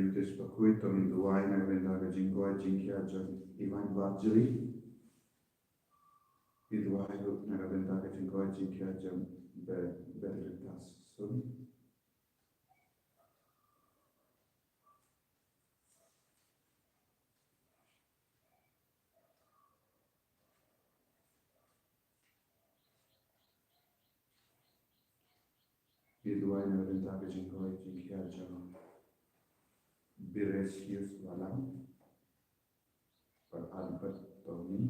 Jitesh Bakui, Tomin Duai, Navendaga Jingoi, Jinkia, Ivan Vajali, Iduai, Navendaga Jingoi, Jinkia, Bedritas, Sun. Iduai, Navendaga Jingoi, Jinkia, Biresius Valam, per Albert Tony.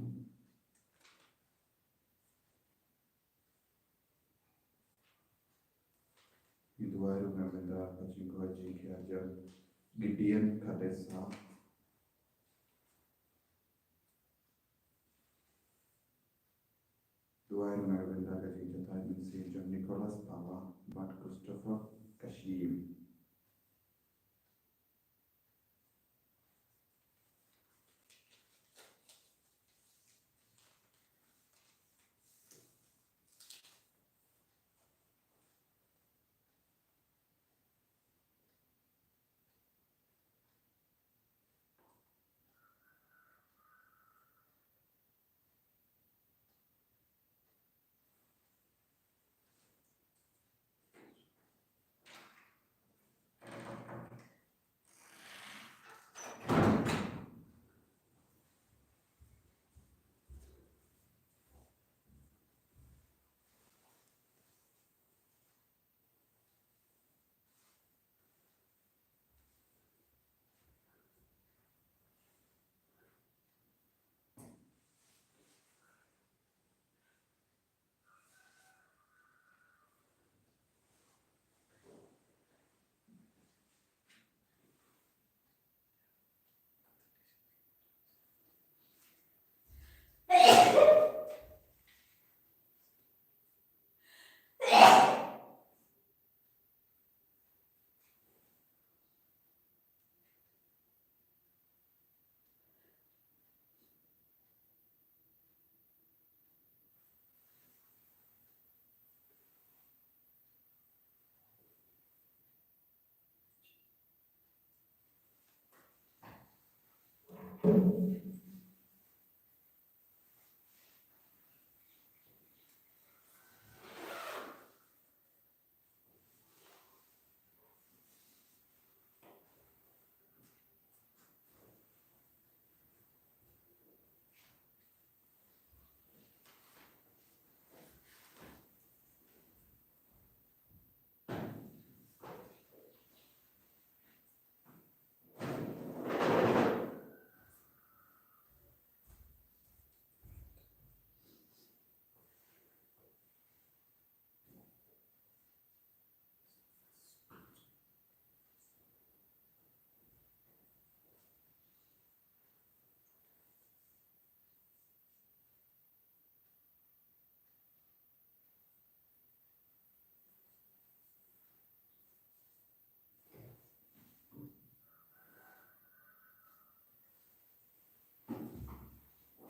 Iduai, Navendaga Jingoi, Jinkia, Gideon Kadesa. Duai, Navendaga Jinkia, John Nicholas Pava, but Christopher Kashim.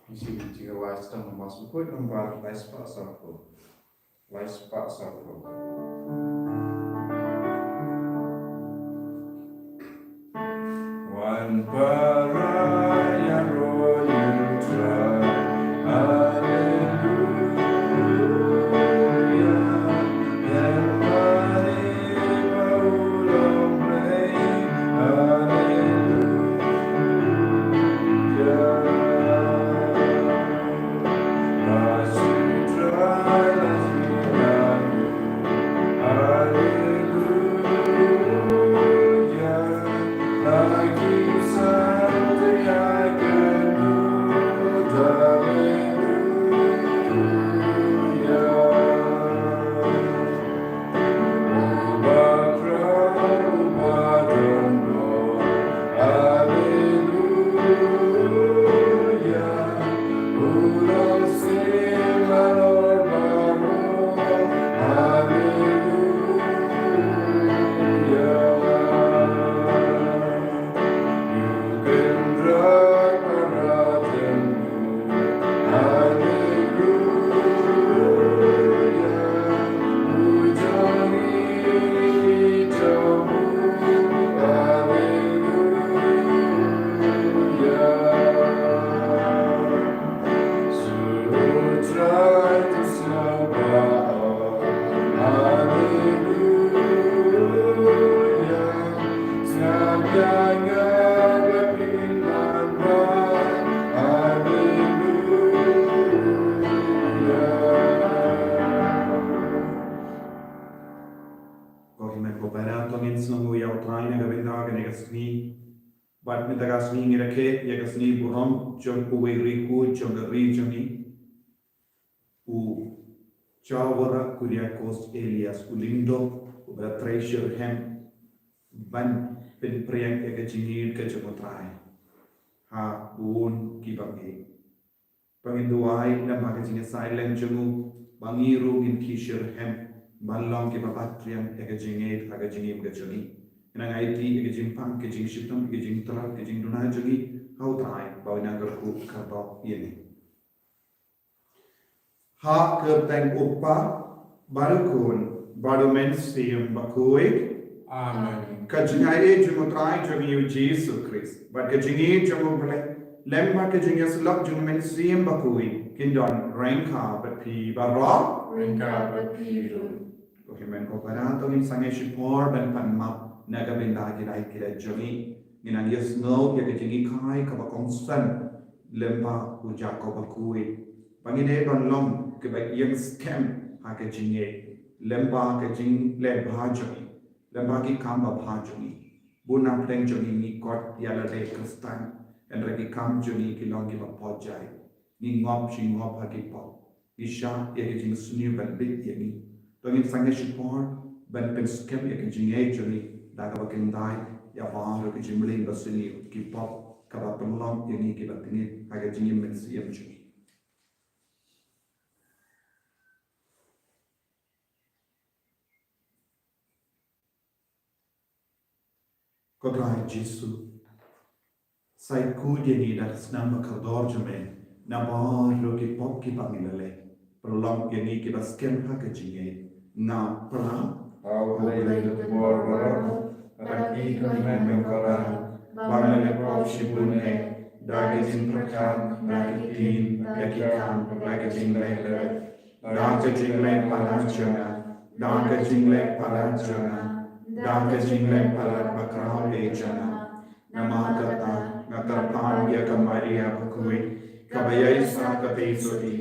Jika wajah masuk pun membalas lespak sahaja, lespak sahaja. One paraya royal try, hallelujah. Everybody paulo play, hallelujah. As you try, as you got, hallelujah. Like you sound. but mitagas ni ngirake yagas ni burom jong uwe riku jong regioni u Chawara Kuriakos Elias Ulindo ubra treasure hem ban pen priang ega jingir ke jomotrai ha un ki bangi panginduai na maga jinga silent jomu bangiru in kisher hem banlong ki babatriang ega jingir aga jingim ke joni na ngai ti ega jimpang ke jing shitam ke jing tra ke jing duna jogi how trai bawina garku kharba yeni ha kerteng upa barukun barumen siyum bakui Amen. Kajingai jumutrai jumi Jesus Christ but kajingi jumubale lemba kajingi slok jumen siyum bakui kindon renka but pi barra Renka but piru. Kohimen ko parato ni sange shipor ben panma naga benda kidai kida jumi nginan yes no ya kajingi kai kabakong san lemba ujako bakui Pangine banlong kebak yang scam hake jinge lemba ke jing le bhajani lemba ki kamba bhajani bunam teng joni ni kot yala de kristan en reki kam joni ki longi ba pojai ni ngop shi ngop hake po isha ye jing sunu ban bit yeni tongin sange shipor ban pen scam ye jinge joni daga bakin dai ya ba ro ki jimling basuni ki pop kaba penlong yeni ki batini hake jinge men siyam joni Kodrai Jesu, sai kudeni dat snamba kardor jame, na bar roki pop ki pamilale, prolong yeni ki baskem haka jinge, na pra, Au lei de por baro, raki kamen kara, bangale pop shibune, daging prakam, dagitin, dagikam, daging lele, daging le palachana, daging le palachana, daging le palabakrao ejana, namakata, nakarpan ya kamaria bakui, kabayay sa kapisoti,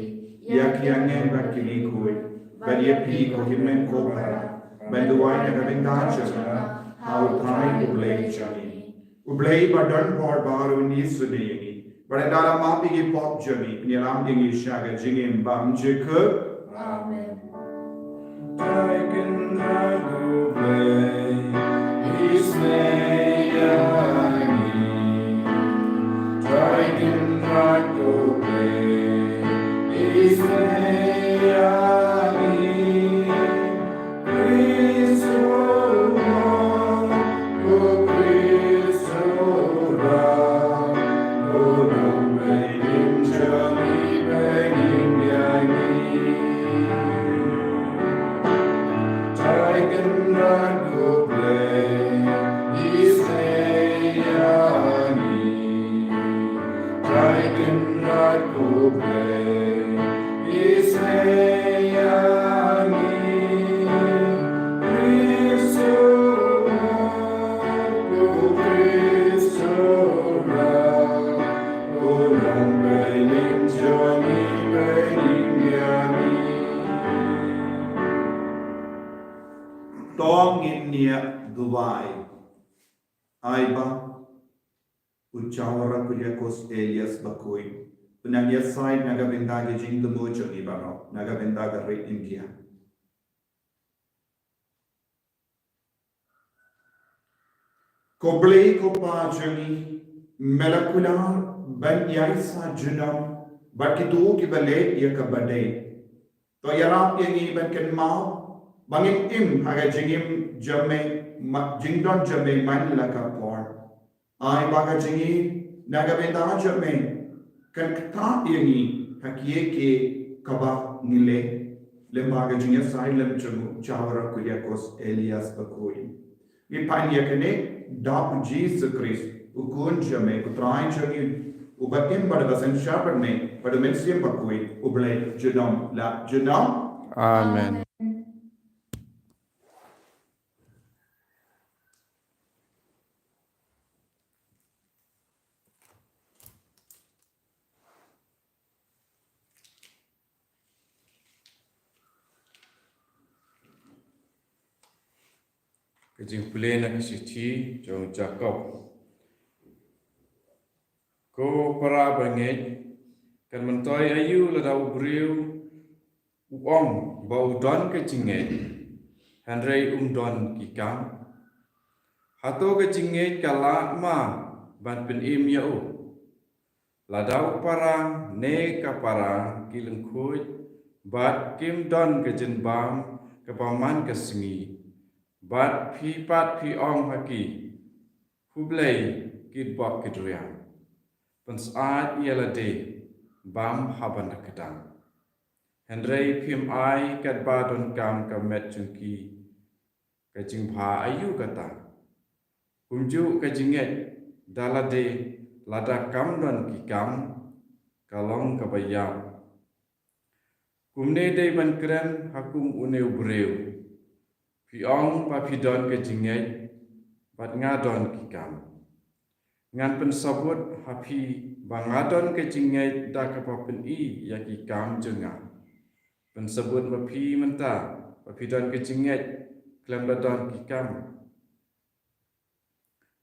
yakiangen bakini kui, Bariapi ko himen ko para, banduay na kabindachana, how try ublay jani. Ublay badan por baru ni sudayani, badala mapi ki pop jani, nilam dingi shaga jingin bam jika. Amen. I can not ublay, ismayani. I can not ublay, ismayani. Tong in nia Dubai, Aiba, Uchawara Kuriakos Elias Bakui, Punanya side Nagavindaga Jing the Mojo Ibano, Nagavindaga Re India. Koblei Kopa Juni, Melakular, Ben Yarisa Junam, Bakitu Kibale Yakabade, Toyarap Yangi Ben Kenmao. Bangin im haga jingim jame jingdon jame man laka por ai baga jingi naga benda jame kan ta yangi hakiye ke kaba nile lembaga jingi side lem chumu chawara kuriakos Elias bakoi we find yakene dap Jesus Christ ukun jame utrai jami ubatim badasan sharper me badamensiam bakoi uble judam la judam. Amen. Kajing pulena kasiti jong Jacob Ko para banget kan mentoy ayu la dau briu uong bau don ke jinget handrei don kikam hato ke jinget kala ma ban pen im ya u la dau para ne ka para kileng khuj bat kim don ke jen bam ke paman ke sengi bat phi pat phi ong haki hublei kit bok kit riang pensaat ialah de bam haban kedang. Henry phim ai kat ba don kam kamet chungki kajing pha ayu kata. Kumju kajinget dalade lada kam don ki kam kalong kabayam. Kumne de ban kren hakum une ubreu. Piong pa pidon kajinget bat ngadon ki kam. Ngan pensabut hapi bangadon kejingai da kapapen i yaki kam jenga. Pensabut mapi menta papidon kejingai klem dadon ki kam.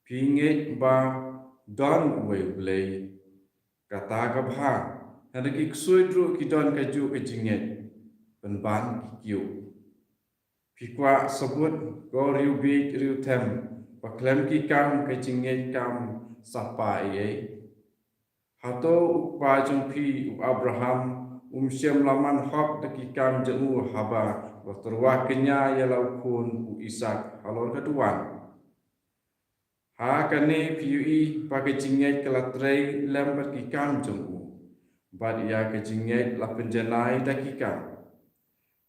Pinget ba don uwe ulei kata kabha handaki ksudru kidon kaju kejingai penban kikiu. Pikwa sabut go riu bit riu tem paklem ki kam kejingai kam sapa ie hato ukpa jengpi Abraham Shem laman hok deki kam jemu haba wakterwa kenya yalau kun u Isak halor keduan ha kane piui pakai jinget kelatrei lembat ki kam jemu bad ia ke jinget la penjenai deki kam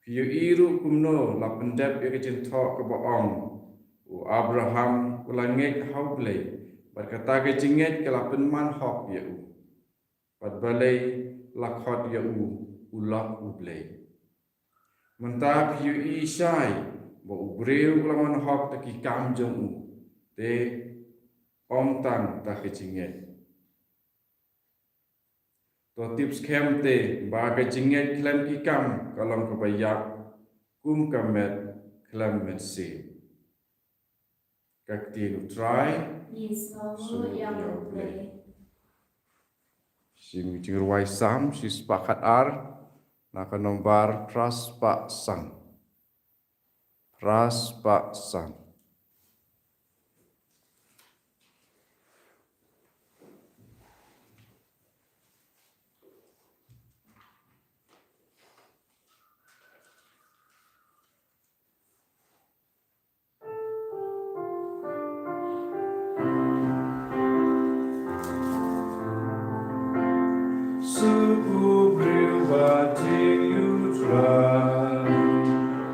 piui ru kumno la pendep ia ke jentok ke boong u Abraham ulanget haublei berkata ke jinget ke lapen man hok ya u. Pat balai lakhot ya u ulak ublei. Mentap yu isai bo ubreu laman hok te ki kam jong u. Te om tang ta ke jinget. To tips kem te ba ke jinget klem ki kam kalong kebayak kum kamet klem met se. Kak ti nu try so yang play. Si micingruai sam si sepakat ar nak nombar pras pak sang. Pras pak sang. Suku pribadi utran,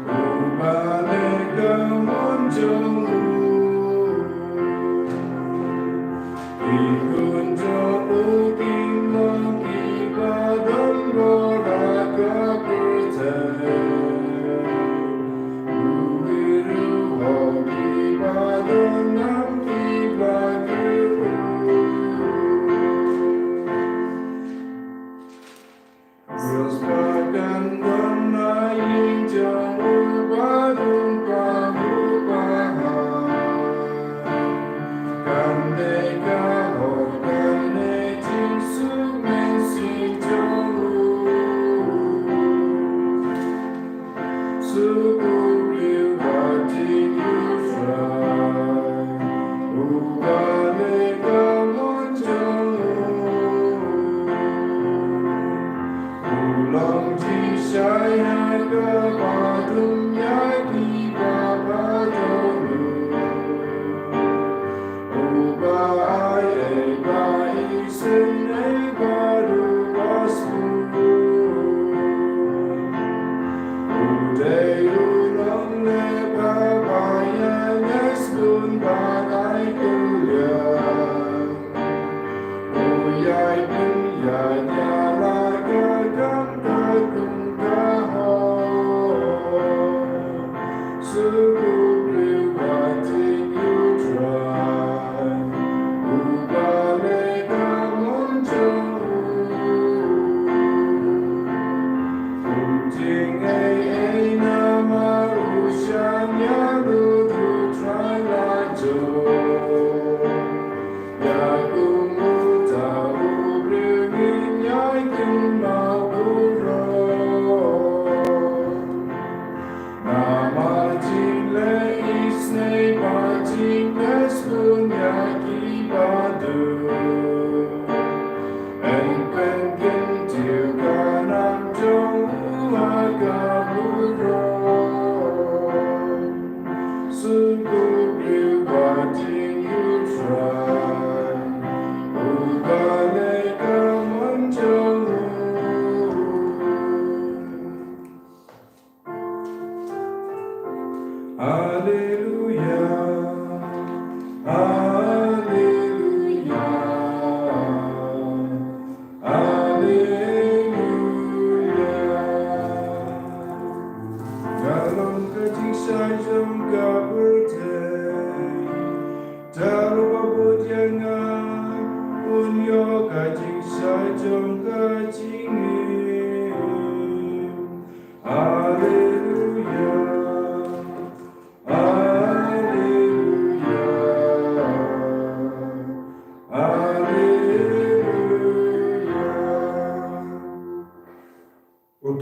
ubale kemunculan.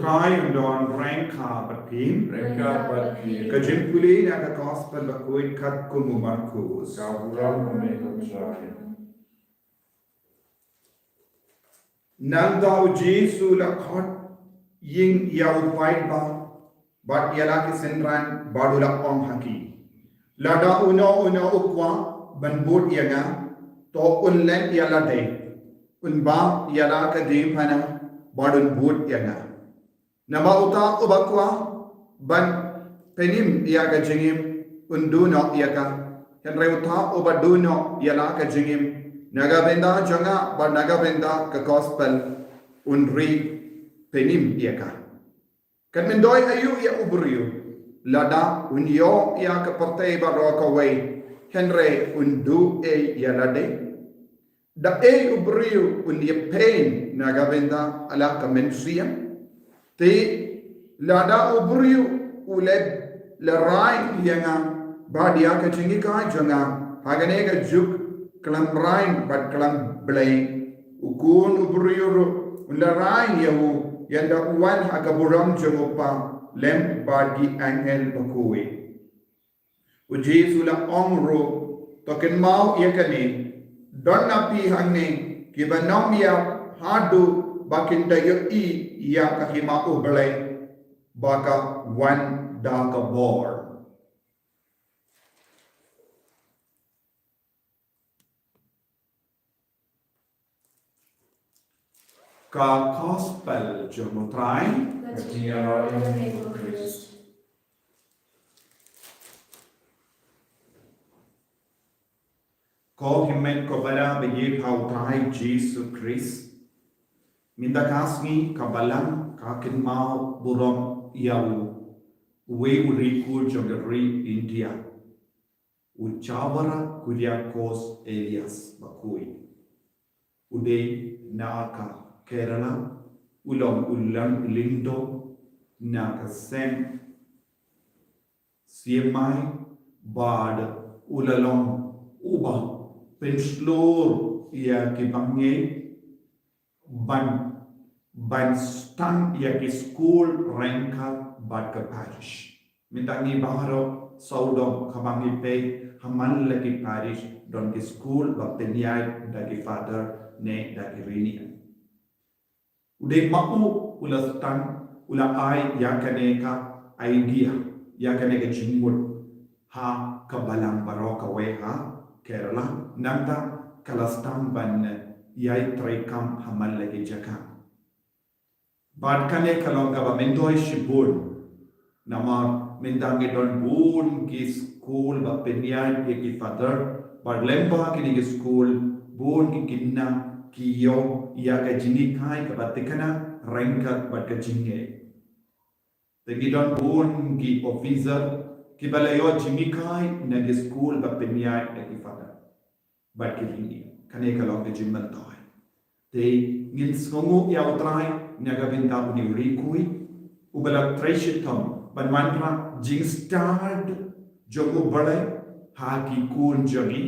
Utrai undon rengka berpim. Rengka berpim. Kejimpuli naga gospel berkuit kat kumu Markus. Kaburam mereka try. Nang tau Jesu la khot ying yau pai ba bat yala ki senran badula ong haki. Lada uno ukwa ban bot yanga to unlen yala day. Unba yala ka day pana badun bot yanga. Nama uta ubakwa ban penim yaga jingim unduno yaga. Henry uta ubaduno yala ka jingim. Nagabenda janga ba nagabenda ka gospel unri penim yaga. Kan mendoy ayu ya ubriyo. Lada unyo ya ka partay ba roka way. Henry undu yala de. Da ubriyo unya pain nagabenda ala ka mensiya. Te lada ubriyo uled lerai yanga ba dia ka jingi ka janga hagane ka juk kelam rain bat kelam blay ukun ubriyo lerai yahu yanda uwan hakaburam jongopa lem bagi angel bakui uji sula ongro token mau yakane don napi hangne kibanom ya hadu bakin dayo ya kahima ublay baka wan daka bor ka gospel jomotrai Ketinggalan yang Kristus. ko himen ko bara begi kau trai Jesus Christ minda kasmi kabalang kakin mau burom yau we uriku jogari India uchawara Kuriakos Elias bakui uday naaka Kerala ulang lindo naka sem siemai bad ulalong uba penslor ya kibange ban stan ya ki school rengka bad ka parish mitangi baharo saudom kabangi pe haman lagi parish don ki school bapteniai dagi father ne dagi rini ude mau ula stan ula ai yakane ka idea yakane ka jingmut ha kabalang baroka we ha Kerala nanda kalastam ban yai trekam hamal lagi jaka bad kane kalonga ba mendoy shibun nama mendange don bun ki school ba penyan ki father bad lemba ki school bun ki kinna kiyo ya ka jini kai ka batikana rengkat bad ka jinge tegi don bun ki officer ki balayo jini kai na ki school ba penyan ki father bad ki jini kane kalonga jimman toy te ngin songu ya utrai naga benta uni rikui ubala treshitam banmantra jing start jogo bale haki kun jami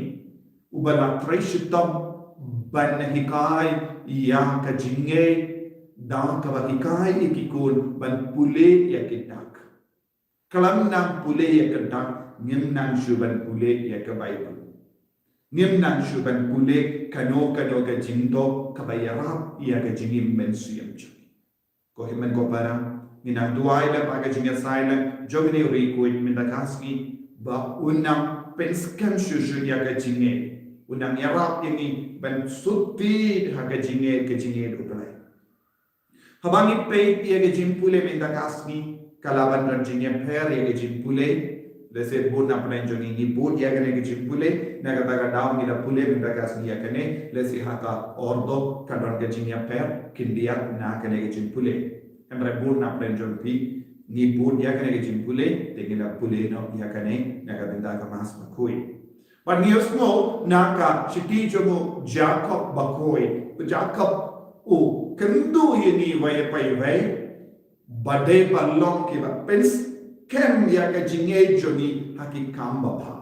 ubala treshitam ban hikai ya ka jinge da ka hikai ikikun ban pule ya kitak kalam nang pule ya kitak ngim nang shuban pule ya ka bible ngim nang shuban pule kano ka jindo ka bayarap ya ka jingim mensiyam ko himen ko para minang duai la paga jinga silent jogni requit min da kaski ba unam penskan shushu ya ga jinge unang yarap ini ban sutti ha ga jinge do play habangi pe ya ga jimpule min da kaski kalaban ran jinge per ya ga jimpule lese buna plan joni ni bud ya ga jimpule naga daga daw ni da pule min da kaski ya kane lese haka ordo kadon ga jinge per kindia na ga jimpule emre buna plan joni ni bud ya kane jimpule tegila pule no ya kane naga benda ka mas makui but ni osmo naka shiti jomo Jacob bakoi Jacob o kendu yini way pai way bade balong ki ba pens kem ya ka jinge joni haki kamba pa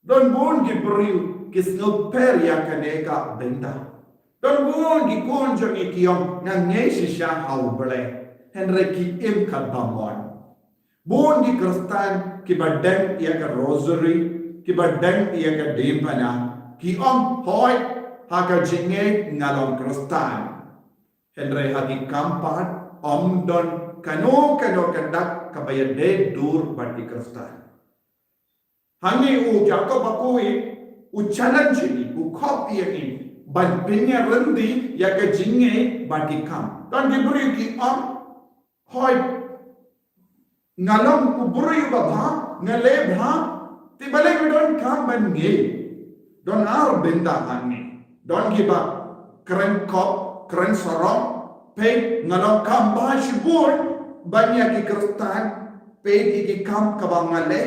don bon ki briu kisno per ya kane ka benda Don buon ki kon jongi kiom na ngesi sha hau bele. Henry ki im kat bamon. Buon ki kristan ki badeng ia ka rosary, ki badeng ia ka dempana, ki hoi haka jinge ngalong kristan. Henry haki kampat don kano kandak kabaya de dur bati kristan. Hangi u Jacob akui u challenge ni u copy ni ban pinya rendi ya ka jinge bati kam. Don ki beri ki hoi ngalong u beri baba ngale bha ti bale we don kam ban nge don ar benda hangi don ki ba keren kop keren sorong pe ngalong kam ba shibun banya ki kristan pe ki kam kabang ngale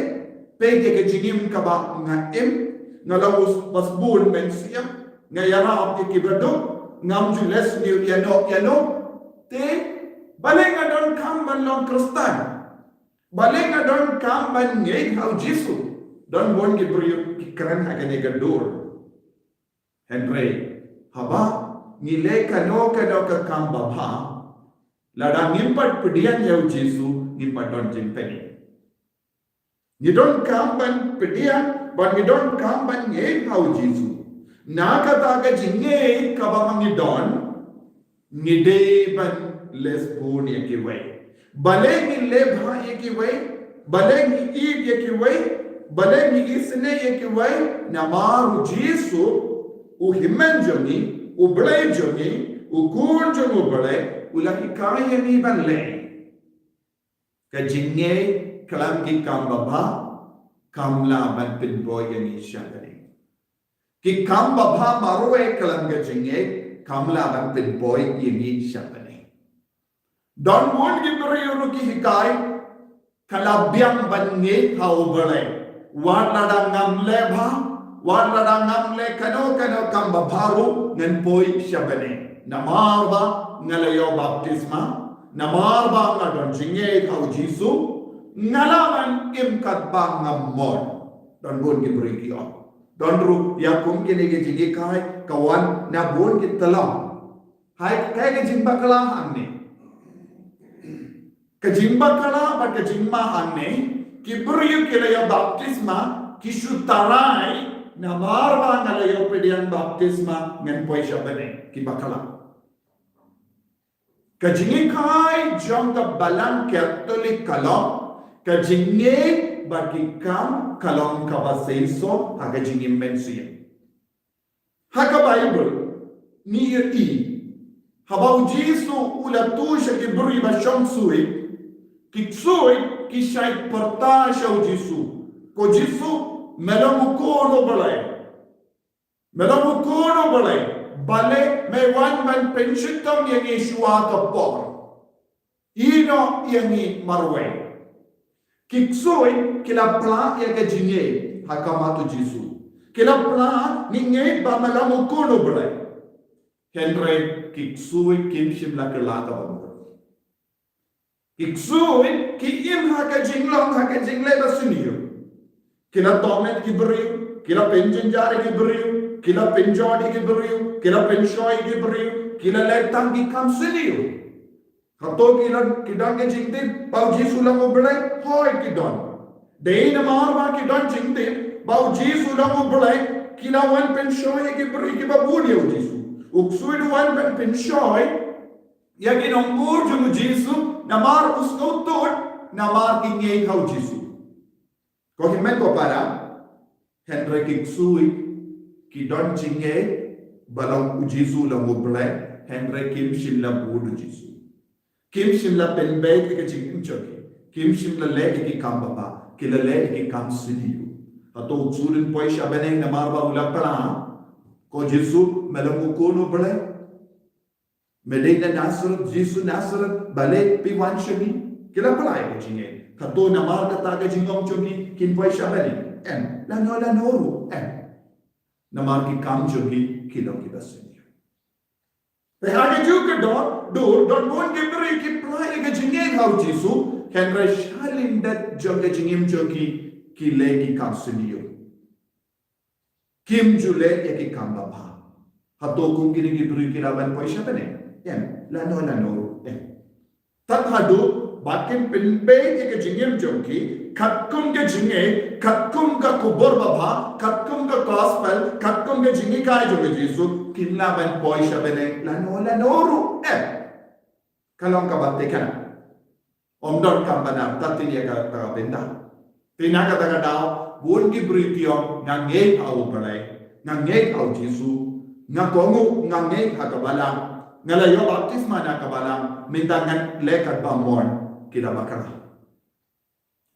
pe ki jingim kaba ngaim ngalong basbun men siam ngayara ki kibrado ngam jules ni yano te bale ngadon kam ban long kristan bale ngadon kam ban nge hau jisu don bon ki brio ki keren hagane gadur Henry haba nile kano ka kam baba ladang impat pedian yau jisu impat don jimpeni ni don kam ban pedian but ni don kam ban nge hau jisu na kata ka jinge kabang ni don ni de ban lesbon ye ki way bale ni le bha ye ki way bale ni id ye ki way bale ni isne ye ki way na maru jisu u himmen jomi u blay jomi u kun jomu blay u laki kaya ni ban le ka jinge kalam ki kam baba kamla ban pin boy ni shagari ki kam baba marwe kalam ga jinge kamla ban pin boy ni shagari don won ki beriyu ki hikai kalabyang ban nge hau blay wan ladang ngam le bha wan ladang ngam le kano kam babaru ngan poi shabane namarba ngalayo baptisma namarba ngadon jinge hau jisu ngalaman imkat ba ngamon don bon ki beri don ru yakum ki ne jinge kai kawan na bon ki talam hai kai ke jimba kala hanne ke jimba kala ba ke jimma hanne ki beri ki layo baptisma ki sutarai namarba ngalayo pedian baptisma ngan poi shabane ki bakala kajingi kai jong ka balang Catholic kalong kajingi bagi kam kalong ka baseiso haga jingi mensia haga Bible ni i habau jisu ula tusha ki beri ba shong sui ki sui ki shai partasha u jisu ko jisu melamu kono balai bale me wan man pensitom yang Yeshua ka por ino yang marwe kiksoi kila pla ya ka jinge hakamatu jisu kila pla ninge ba melamu kono balai Henry kiksoi kimshim la kala ka kiksoi ki im haka jingle basuniyo kila tomet ki beriu, kila penjenjari ki beriu, kila penjodi ki beriu, kila penshoi ki beriu, kila letang ki kamsiliu. Kato kila kidang ke jingtin, bau jisu lang ubelay, hoi kidon. Dei na marma kidon jingtin, bau jisu lang ubelay, kila wan penshoi ki beriu ki babuni o jisu. Uksui du wan penshoi, ya kinonggur jumu jisu, namar usnutut, namar kingay hau jisu. Ko himmet ko para Henry kiksui ki don jinge balong jisu la muble Henry kim shim la budu jisu kim shim la penbe ke jingim choki kim shim la le ki kambaba ki la le ki kam sidiu ato usulin poi shabane na marba ula pala ko jisu melamu ko no bale medina nasr jisu nasr bale pi wan shami ki la pala ke jinge kato namar kata ke jingom choki kin poi shabani la noru namar ki kam choki kilo ki basini pe hage ju ke do don bon ke beri ki plai ke jinge hau jisu henry shalin dat joge jingim choki ki le ki kam siniyo kim jule ye ki kam baba Hato kung kinigibri kilaban po siya ba ne? Yan, lano. Tat hadu, bakin pinbay ika jingim jongki, katkum ka jinge, katkum ka kubor baba, katkum ka gospel, katkum ka jingi kaya jongi Jesu, kilaban po siya ba ne? Lano. Kalong kabate ka na. Omdon kampana, tatin niya ka benda. Tinakataga daw, buon gibri kiyo, ngangay au balay, ngangay au Jesu, ngakongo ngangay hakabalang, ngalayo baptisma na kabalang, mindangan lekat bamon, kilabakara.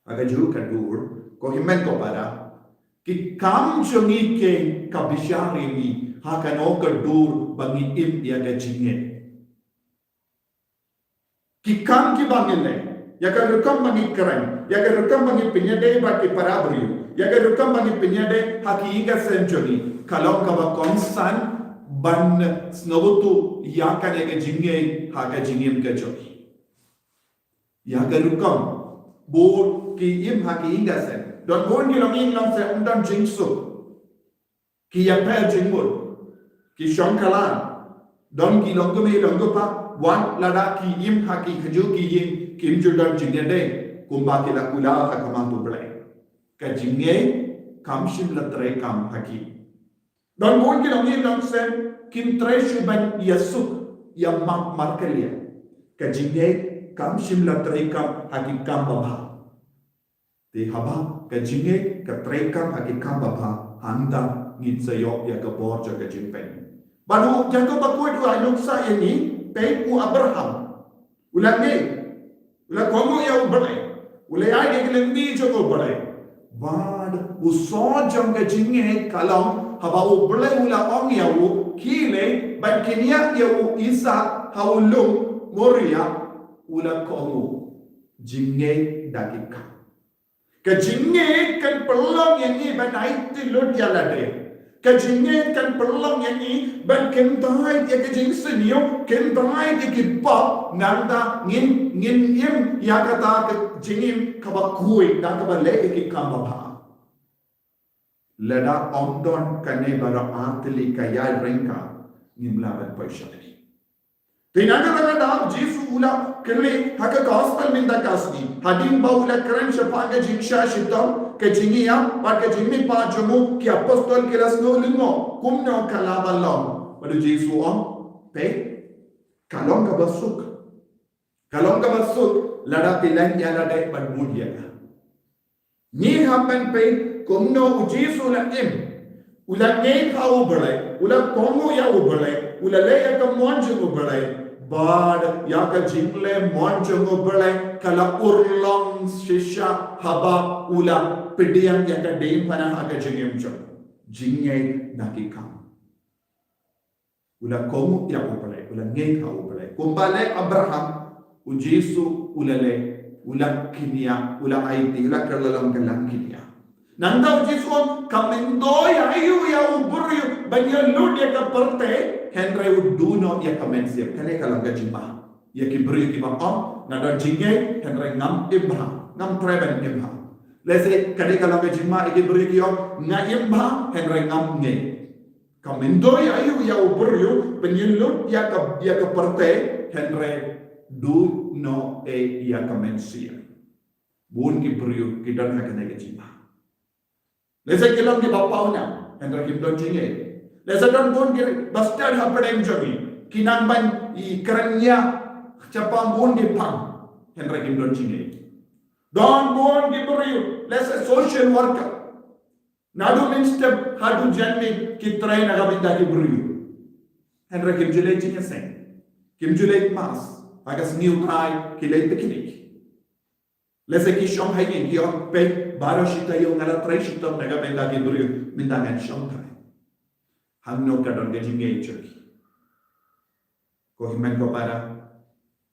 Agaju kadur, ko himen ko para, ki kam jongi ke kabisyari mi, hakano kadur bangi im dia gajingin. Ki kam ki bangile, yakan rukam bangi keren, yakan rukam bangi pinyade baki parabriu, yakan rukam bangi pinyade haki inga senjoni, kalau kaba konsan ban snobutu yakan yaga jinge haka jingim gajoki. Yakan rukam bo ki im haki inga sen, don bon ki long sen undan jingsu, ki yapel jingmul, ki shongkalan, don ki longgupa. Wan lada ki im haki khaju ki im kim judan jingede kumba ki lakula hakama tu blai ka jinge kam shim latre kam haki don mon ki longi long sen kim treshu ban yasuk ya mak markelia ka jinge kam shim latre kam haki kam baba te haba ka jinge ka tre kam haki kam baba handa ngit sayo ya ka bor ja ka jingpen banu jago bakoi tu ainuk sa yani Pei Abraham, ula kongo ya ubale, ula ya gelembi jogo ubale. Bad uso jangga jinge kalam haba ubale ula ong ya u kile ban kenya ya u isa haulum moria ula kongo jinge dakika. Ke jinge kan pelong yang ni ban aiti lut ya lade. Kajinge kan pelong yang ni ban kentai dia kajing senyo kentai dia kipa nanda ngin im ya kata kajingim kabakui dan kabale ki kambaba leda omdon kane bara atli kaya rengka ngimlaban paishani tinaga daga Jesu ula kele haka gospel minda kasni hadin baula kran shapaga jingsha shitam kejingia par kejingmi pa jomu ki apostol ki lasno lingo kumno kalabalong pada Jesu om pe kalong ka basuk lada pilan ya lada badmudia ni happen pe kumno Jesu la im ula nge khau balai ula kongo ya ubalai ula le ya ka monju ubalai bad ya ka jingle monju ubalai kala urlong shisha haba ula pediang ya ka deim pana haka jingem jo jingai nakikam ula kongo ya ubalai ula nge khau ubalai kumbale Abraham u Jesu ulale ula kinia ula aiti ula kalalang kalang kinia nanda Jesu kamendo ya ayu ya uburu banyak lud ya ka perte Henry uduno ya kamensia kane kalangga jimba ya kibri ki ba nanda jingai Henry ngam imba ngam treben imba lese kane kalangga jimba ikibri ki nga imba Henry ngam nge kamendo ya ayu ya uburu banyak lud ya ka perte Henry do no ya kamensia bun kibri ki dan kane jimba lesa kilang ki bapau na hendra kim don jinge lesa don bon ki bastard hapadeng jogi kinang ban I keranya capang bon ki pang hendra kim don jinge don bon ki beriu lesa social worker nadu min step hadu janni ki try na gabinda ki beriu hendra kim jule jinge sen kim jule mas agas new try ki lay picnic lesa ki shom hayin ki pe baro shita yung ngala try shita naga benda ki beriu minta ngan shom try hamno kadon ke jinge choki ko himen ko para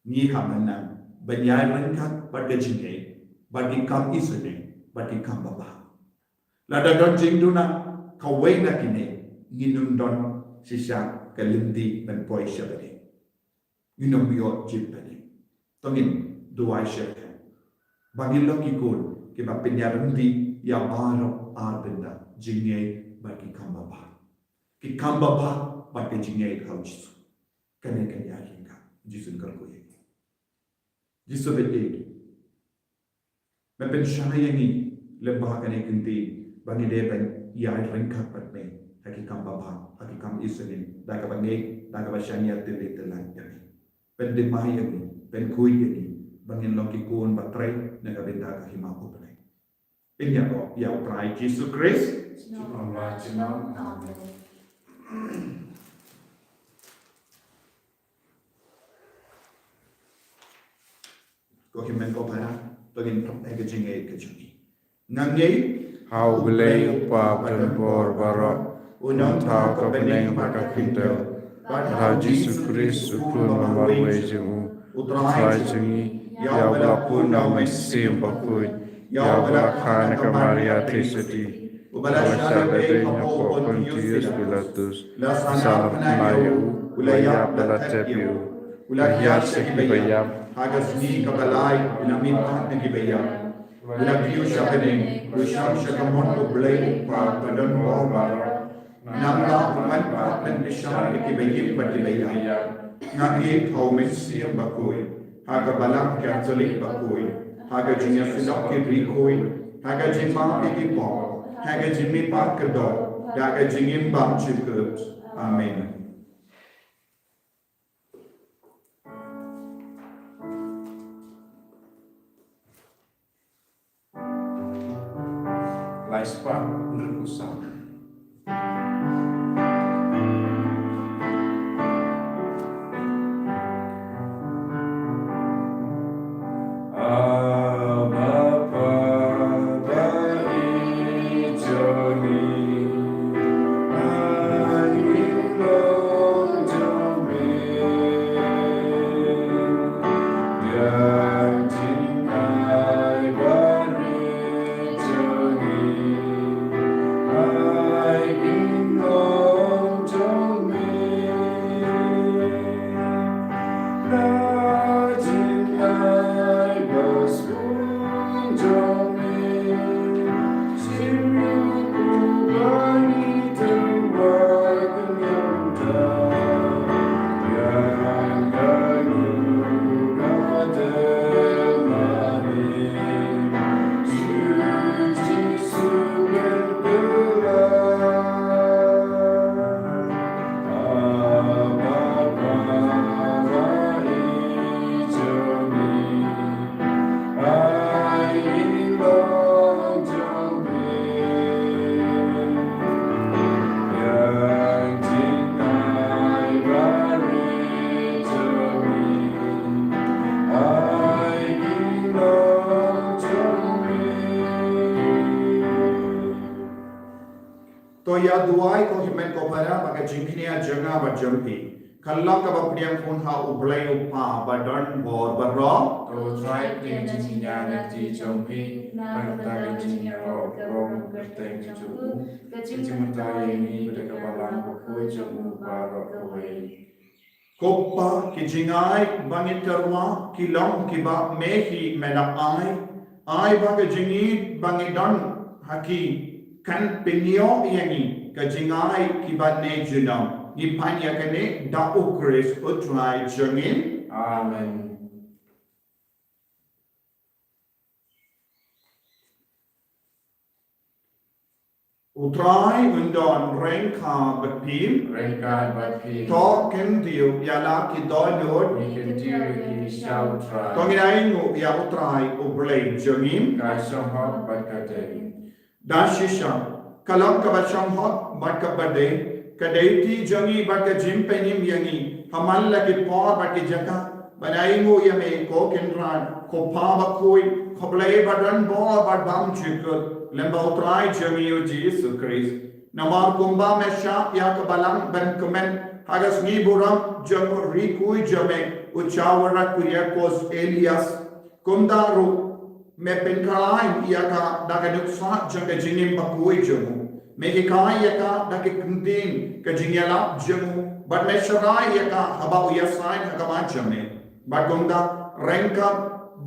ni hamana banyai rangkat pada jinge bagi kam isune bagi kam baba lada don jingduna kawai na kine nginum don sisa kalindi dan poi shabani nginum yo jipani tongin duai shaka bagi loki kun ke bapinyarundi ya baro arbenda jinge bagi kam baba ki kam baba bat ke jingai kau jisu kene kene ya hinga jisu kau ko ye jisu bete me pen shaya ni lembah kene kinti bangi de ben ya ringkat pat me hakikam baba hakikam isunin daga bangi daga bashania tele telan ya pen de mai ya pen kui ya bangin loki kun batrai naga benda ka hima ko pen inya ko ya prai jisu Christ Allah Jinam. ko himen ko para togin propega jinge ke juni nangai How belay upa bor baro unang tao ka beneng maka kinto How Jesus Christ ukun mamar weju utrai jingi ya blapun na mesim bakui ya blakhan ka Maria Trisity Ubalasya de nyapo Pontius Pilatus Salaf Mayu Ulaya Pelatepiu Ulaya Sekibayam hagasni kabalay inaminta nagibayam Ulapiyo siya kaning Usyam siya kamon ublay pa padon mo baro Nangla umanpa ng isyam ikibayim patibayam Ngangit haumin siyam bakuy Haga balang Catholic bakuy Haga jinya sinok kibrikoy Haga jimang ikipong Haga jimi pakado Haga jingim bang chikut Amen Laispa Nrukusam Toya duai ko himen ko para baka jingkini janga ba jampi kalla ka ba priang pun ha ublai upa ba don bor baro To try pling jinginya na ti chompi Nagta jinginya ro berteng juku Kecimunta ini berkebalan buku jemu baro kawai koppa ki jingai bangit terwa ki lam ki ba mehi mena ai ba ka jingi bangidon haki kan penyo yani ka jingai ki ba ne junam ni panya kane da ukris utrai jengin Amen utrai undon rengka bepim Rengkai bati to ken diu yala ki dolod Mikentiri ki shau try tonginai ngu ya utrai ublei jengin Kai sohok batkate dashisha kalam ka bacham hot bat ka bade kadeiti jangi bat ka jimpenim yangi hamal la ki por bat ki jaka banai ngu yame ko kenran ko pa ba koi khoblei badan bo bat bam chikut lemba utrai jangi o Jesus Christ namar kumba mesha ya ka balang ben komen hagas ni buram jango rikui jame uchawara kuya kos Elias kumdaru me penkalai iaka daga nuksa janga jingim bakui jamu me hikai iaka daga kuntin ka jingyala jamu but me sharai iaka haba uyasai hagama jame but gunda renka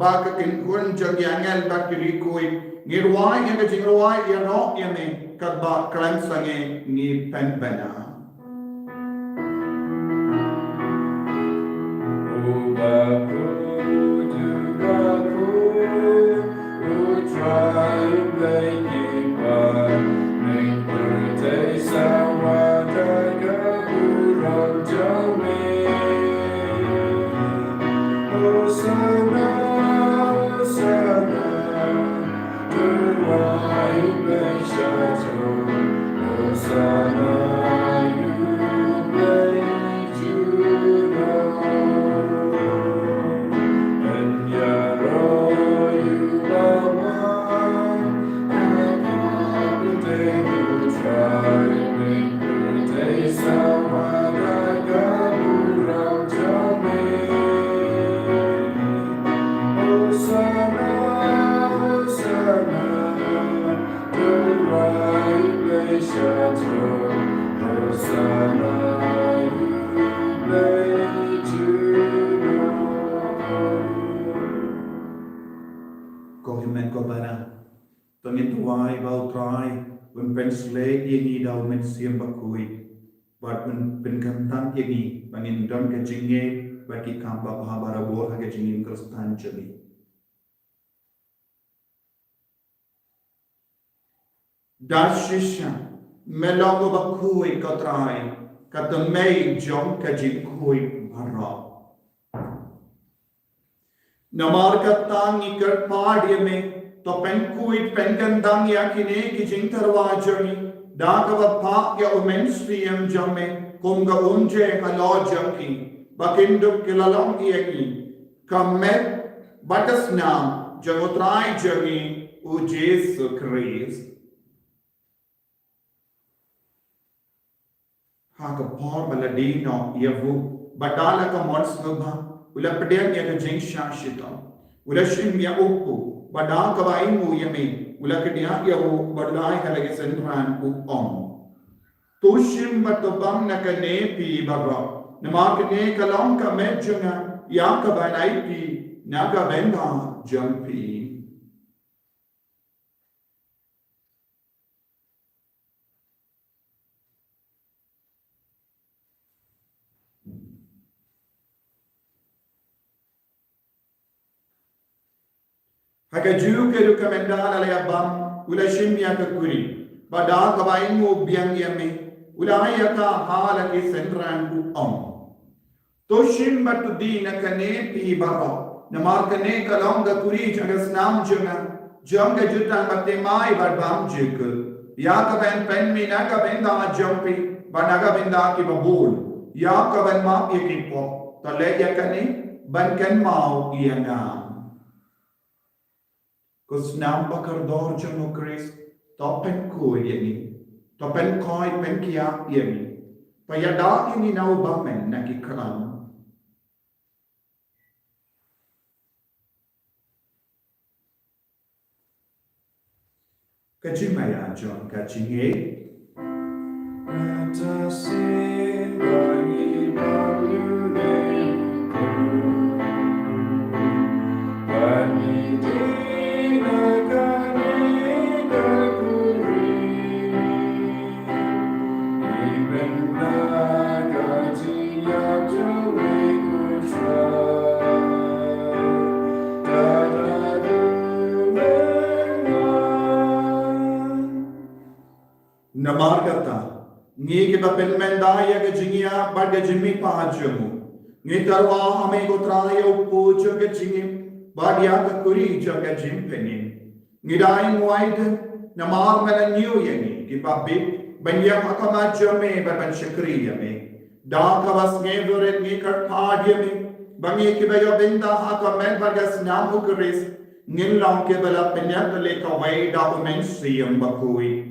baka kinkun jangyangel bakiri kui ngirwai iaka jingwai iano yame kadba klansange ni penpena Ko himen ko bara. Tangin tuwai bau trai. Un pen slay ini dau men siam bakui. Bat men pen kantang ini. Bangin dam ke jinge. Baki kampa pahabara bor hake jingin kerstan jeli. Dashisha. Melongo bakui ko trai. Kata mei jom ka jingkui bara. Namar katang ikar paadya me. To penkuit penkandang yakine ki jingtarwajani. Dagava pakya umenstriyam jamme. Kunga unje halo jamki. Bakinduk kilalong iyaki. Kamet batasnam jangutrai jagi u Jesu Christ. Haka por maladino yavu. Badala ka monsnubha. Ula pedang ya jing shashita. Ula shim ya upu. Badang kawain mu yami. Ula kedia ya u badai halage sentran u om. Tushim matubang nakanepi barra. Namakane kalong ka medjunga. Ya kabanai pi. Naga benda jampi. Haka juu ke rekomendana le abam ula shimya ka kuri bada kawain mu biang yame ula ayaka hala ke sentran ku om to shim batu di na kane pi baro na mar kane kalong ga kuri jagas nam janga jutan batte mai barbam jik ya ka pen mi na ka ben da jampi banaga benda ki babul ya ka ben ma ki po to le ya kane ban kan mau iana Kus nam bakar dor jano Christ, topen koi yeni, topen koi pen kia yeni, payada ini nau bamen naki kram. Kajimaya John kajinge. Atasin bangi balude, bangi Namar kata, ngi kita pelmendaya ke jingia bade jimi pahajamu. Ngi tarwa hame ko traya upo jaga jingi badia ka kuri jaga jimpeni. Ngi daing wide namar mela new yani ki babbi banya hakama jame baban shakriya me. Da ka was nge vore ngi kar paadya me. Bangi ki bayo binda hakama bagas namu kuris. Ngin long ke bala penya le ka wai da umen siyam bakui.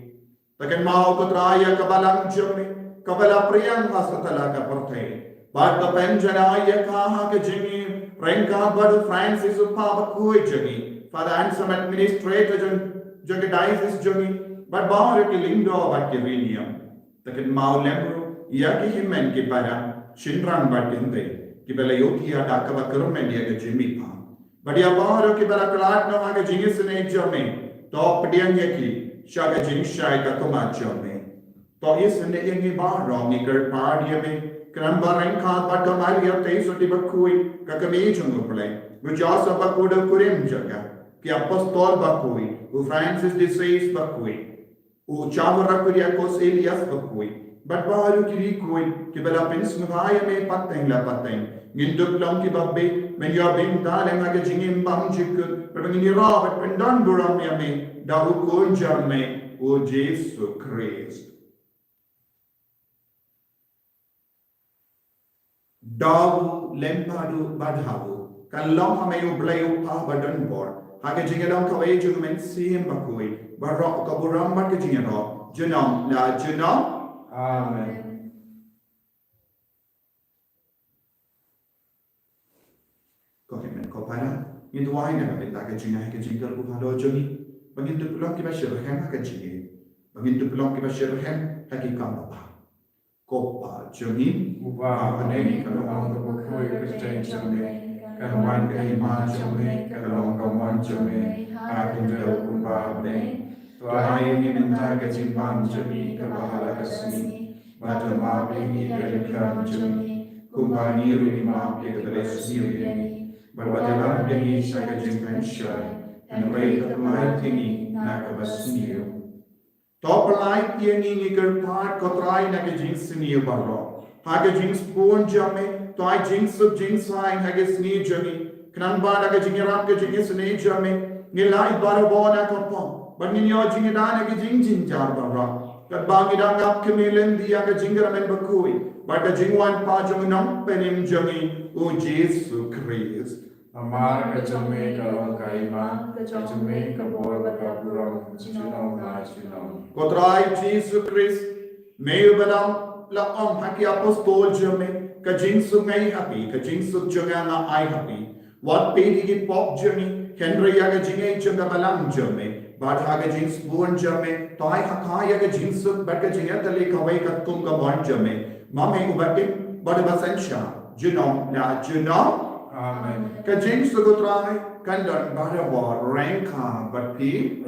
Takan mau ko traya kabalang jami kabala priyang hasatala ka portay bad ka penjana ya kaha ke jingi renka bad Francis upapa kui jagi father handsome administrator jagi diocese jagi bad bahar ke lindo bad ke vinium takan mau lembro ya ki himen ke para shinrang bad kinte ki bela yokia da ka bakrum media ke jimi pa bad ya bahar ke bela klat no ha ke jingi sene jami top diang yaki Shaga jing shai ka kumachome. To isne yengi ba rongi ker pardia me. Kramba renka ba kamaria te soti bakui ka kami jungule. Vujasa bakuda kurim jaga. Ki apostol bakui. U Francis de Sales bakui. U chavara kuria kos Elias bakui. But baharu kiri kui ki bela pins ngaya me pateng la pateng. Nginduk long ki babbe men ya bing daleng aga jingim bang jik. Pero ngini Robert pendan buram ya me. Dahu kunjame o Jesu Christ. Dahu lempadu badhavu. Kalong hamayu blayu pa badan bor. Hage jingelong kawai jumen siyem bakui. Barok kaburam bak jingero. Junong la junong. Amen. Kokimen kopara. Itu wahai na kabita ke jingah ke jingkel upado jongi. Begitu pulang kita syarhan akan jigi. Begitu pulang kita syarhan hakikat apa. Kopa jengin Upah meneni kalau orang berkoi chame, kan wan ka ima chame, ka long ka mon chame, ha kun rel kun ba bre. To ai ni minta ka jimbang chame, ka bahala ka sni, bata ma bengi ka likam chame, kumbani ru ima pe ka resni ri, bata lam bengi shaka jimpen shai, and ray ka mai tingi na ka basni. Top light yeni ni ker part kotrai na ke jinx ni barro. Hage jinx born jame, to I jinx sub jinx hai hage sni jami. Knan ba na ke jingerap ke jinx ne jame. Ni lai baro bo na kopon. But ni yo jingeda na ke jing jing jar barro. Kat ba ngi dang ap ke melen dia ke jingera men bakui. But ke jingwan pa jong nam penim jami o Jesu Christ. Amar ka chame ka long ka ima, ka chame ka bor ka burong, chinong na chinong. Kotrai Jesus Christ, may balam la om haki apostol jame, ka jinsu ngay happy, ka jinsu jaga na ay happy. What pedi ki pop jame, Henry yaga jingay jaga balang jame, but haga jins born jame, toy hakaya ka jinsu, but ka jingatali kaway ka tum ka born jame. Mame ubatim, but basensha, junong na junong. Amen. Ka jinsu kotrai, kandan barawa ranka but pi.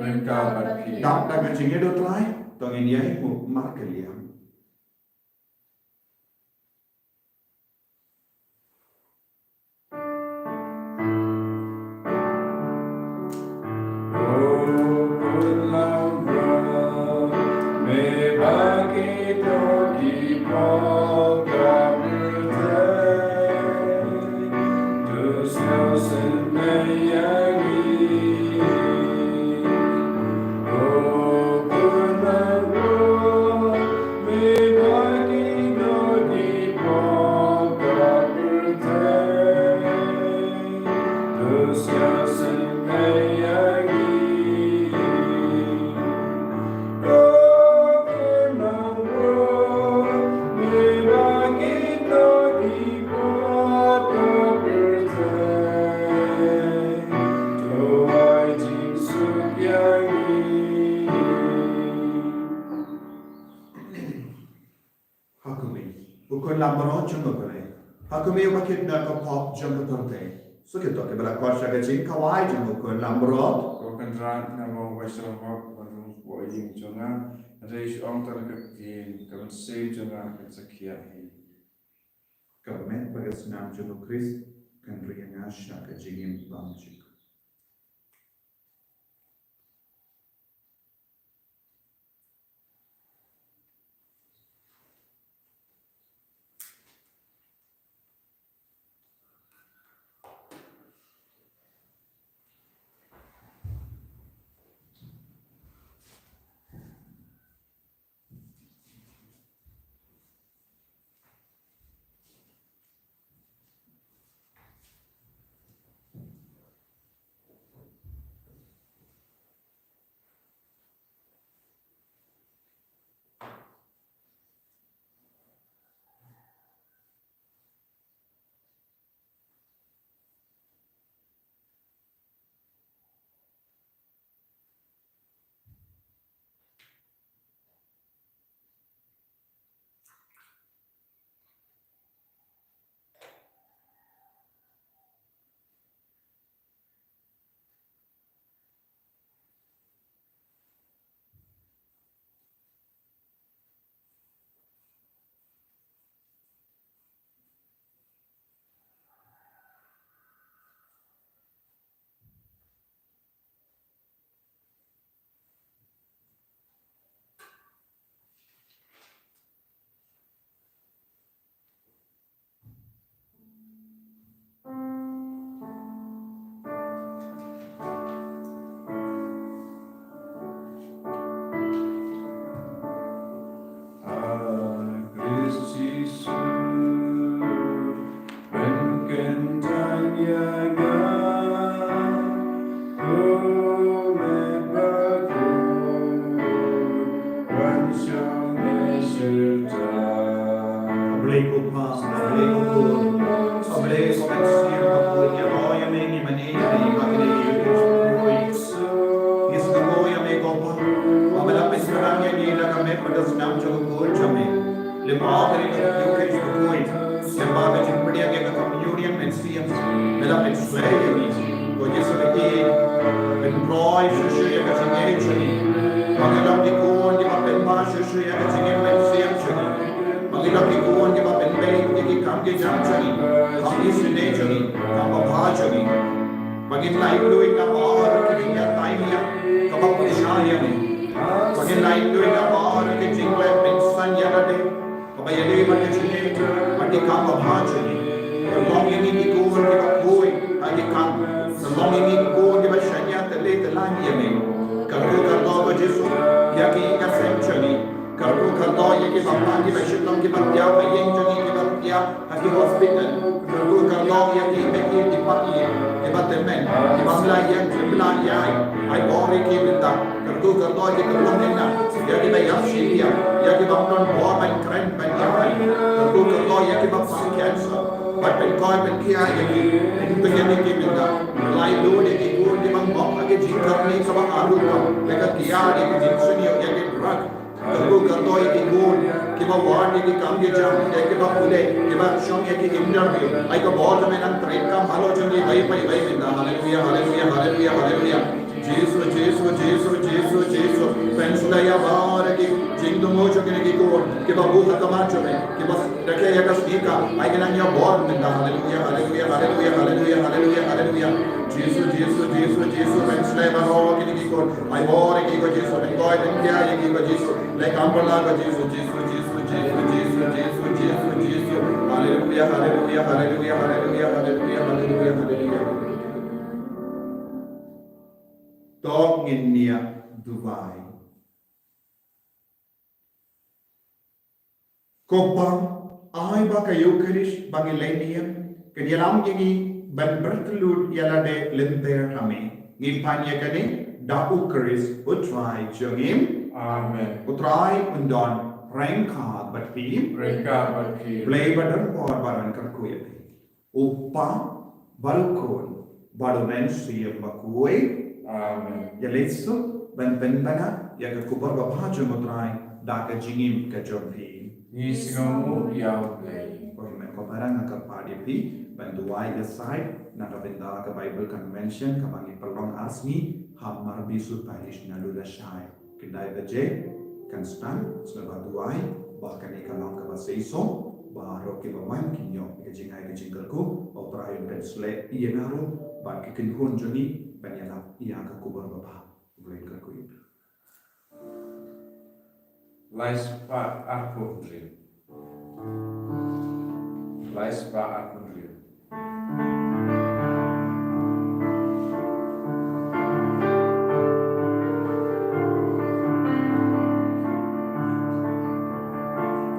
Đọc là cái chuyện đó trái, tôi nghe giấy một mắt cái liệm. Hakumi bakit na kapop jang kapante. So kito ke bala kwasya ke jing kawai jang ko lambrot. Ko kan ran na mo wasa hok barung bo ying chunga, reish ong tar ka kin, kan se chunga kan sakia hi. Kamet bagas nam jano Christ kan rianga sha ke jingim bamchik. เราเป็นสเลย์นี่ก็จะสเลย์เป็นร้อยเชื่อๆกับจริงเองชนีบางทีเราที่กูนที่มาเป็นมาเชื่อๆกับจริงเองเป็นเสียงชนีบางทีเราที่กูนที่มาเป็นเบย์ที่คำที่จำชนีคำที่สุดเองชนีคำว่าพาชนีบางทีไล่ด้วยกับอ๋อที่จริงยังไงเนี่ยก็บอกว่าใช่ยังนี่บางทีไล่ด้วยกับอ๋อที่จริงแล้วเป็นสัญญาณเด็กก็ไปยังได้มันจะชี้มันที่คำว่าพาชนีLong ini ku kita kui agi kam long ini ku kita shanya tele telan yeme karu kardo ko Jesu yaki ka century karu kardo yaki bappa ki bashitlam ki batya mayeng jani ki batya agi hospital karu kardo yaki meki di pati ki batemen ki bamla yang tribla yai ai bori ki binta karu kardo yaki kalong nena yaki bayam shilia yaki bamnon bo ban kren ban yai karu kardo yaki bappa cancer But when God when kia yaki begini ki binda lai do de ki ku di bang bok age jingkar ni sabang alu ka lega kia de ki jinsuni yaki drug karu kardo yaki ku ki ba ward ki kam ki jam de ki ba pule ki ba shong yaki interview ai ka bahut mein an train ka bhalo jani vai binda hallelujah hallelujah hallelujah hallelujah Jesus Jesus Jesus Jesus Jesus pensla ya bar ki jingdo mo chokine ki ku ki ba bu khatama chome ki ba dekhe yaka stika ai kana ya born binda hallelujah hallelujah hallelujah hallelujah hallelujah hallelujah Jesus Jesus Jesus Jesus pensla ya bar ki ku ai bor ki ko Jesus ben ko den kya ki ko Jesus like ampala ko Jesus Jesus Jesus Jesus Jesus Jesus Jesus Jesus hallelujah hallelujah hallelujah hallelujah hallelujah hallelujah hallelujah Dog in near Dubai. Kopang, I baka Eucharist Bangilanian, can yalam yagi ban bertelud yalade limper hame. Nipanya kani, da Eucharist utrai jungim. Amen. Utrai undon rengka batpi. Rengka batpi. Play badan or baran karkuyati. Upa balkon badumen siyam bakui. Amen. Ya lesu ban bana ya ka kubar ba bhaju mutrai da ka jingim ka jompi Isigamu yauble. ko me ko barang ka padi pi ban duai ya side na ka benda ka Bible convention ka bangi pelong asmi ham marbi su parish na lula shai kedai baje kan stan sebab duai bahkan ikalong ka baseiso baro ki bawan kinyo ka jingai ka jingkalku o trai ben sle ienaro ban ki kinhun joni Banyala iya ka kubar baba boleh ka kuit Laispa akundri. Laispa akundri.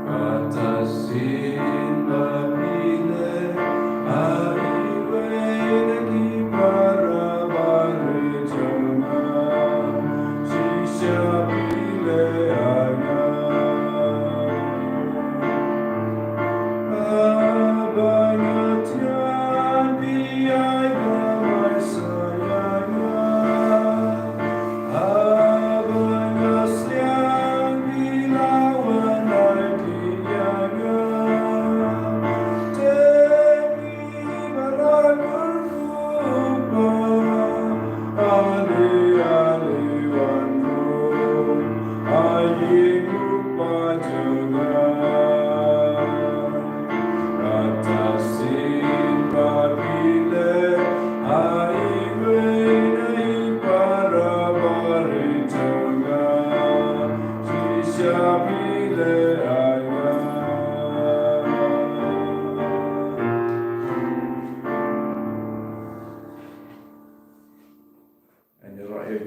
Atasin babile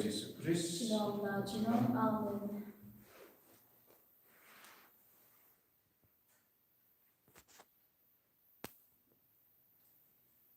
Jesus Christ. Amen.